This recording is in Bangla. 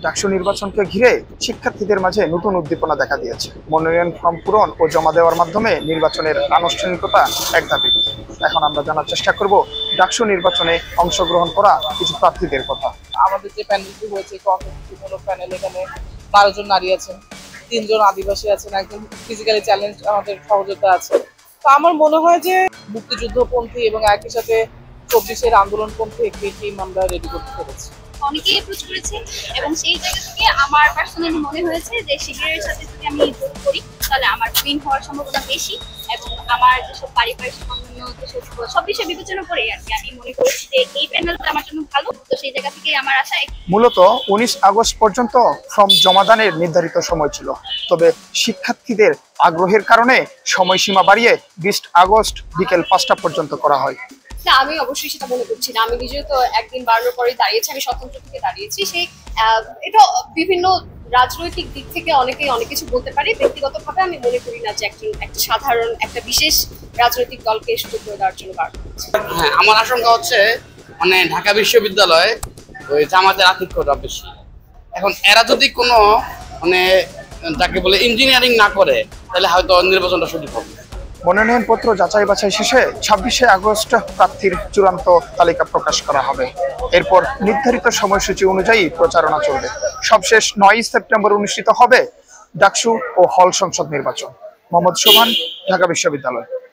ডাকসু নির্বাচনকে ঘিরে শিক্ষার্থীদের মাঝে নতুন উদ্দীপনা দেখা দিয়েছে। মনোনয়ন ফর্ম পূরণ ও জমা দেওয়ার মাধ্যমে নির্বাচনের আনুষ্ঠানিকতা এক ধাপে। এখন আমরা জানার চেষ্টা করব ডাকসু নির্বাচনে অংশগ্রহণ করা কিছু প্রার্থীদের কথা। আমাদের যে প্যানেলটি হয়েছে কমিউনিটিমূলক প্যানেল, এখানে 12 জন নারী আছেন, 3 জন আদিবাসী আছেন, একজন ফিজিক্যালি চ্যালেঞ্জ আমাদের সহযোদ্ধা আছে। তো আমার মনে হয় যে মুক্তিযুদ্ধপন্থী এবং একই সাথে 24-এর আন্দোলনপন্থী একটি টিম আমরা রেডি করতে পেরেছি। অনেকেই অ্যাপ্রোচ করেছে এবং সেই জায়গা থেকে আমার পার্সোনালি মনে হয়েছে যে শিবিরের সাথে যদি আমি যোগ করি তাহলে আমার উইন হওয়ার সম্ভাবনা বেশি, এবং আমার যেসব পারিপার্শ্বিক অন্যান্য যেসব সব বিষয় বিবেচনা করে আর কি আমি মনে করেছি যে এই প্যানেলটা আমার জন্য ভালো। তো সেই জায়গা থেকে আমার আশা। মূলত 19 আগস্ট পর্যন্ত ফর্ম জমাদানের নির্ধারিত সময় ছিল, তবে শিক্ষার্থীদের আগ্রহের কারণে সময়সীমা বাড়িয়ে 20 আগস্ট বিকেল 5টা পর্যন্ত করা হয়। না, আমি অবশ্যই সেটা মনে করছি না। আমি নিজেও তো একদিন বাড়ানোর পরে দাঁড়িয়েছি, আমি স্বতন্ত্র থেকে দাঁড়িয়েছি। সেই এটা বিভিন্ন রাজনৈতিক দিক থেকে অনেকেই অনেক কিছু বলতে পারে। ব্যক্তিগতভাবে আমি মনে করি না যে একটা সাধারণ একটা বিশেষ রাজনৈতিক দলকে সুযোগ করে দেওয়ার জন্য বাড়ানো হচ্ছে। হ্যাঁ, আমার আশঙ্কা হচ্ছে মানে ঢাকা বিশ্ববিদ্যালয়ে ওই জামাতের আধিক্যটা বেশি। এখন এরা যদি কোনো মানে যাকে বলে ইঞ্জিনিয়ারিং না করে তাহলে হয়তো নির্বাচনটা সঠিক হবে। মনোনয়নপত্র যাচাই বাছাই শেষে 26শে আগস্ট প্রার্থীর চূড়ান্ত তালিকা প্রকাশ করা হবে। এরপর নির্ধারিত সময়সূচি অনুযায়ী প্রচারণা চলবে। সবশেষ 9 সেপ্টেম্বর অনুষ্ঠিত হবে ডাকসু ও হল সংসদ নির্বাচন। মোহাম্মদ সোহান, ঢাকা বিশ্ববিদ্যালয়।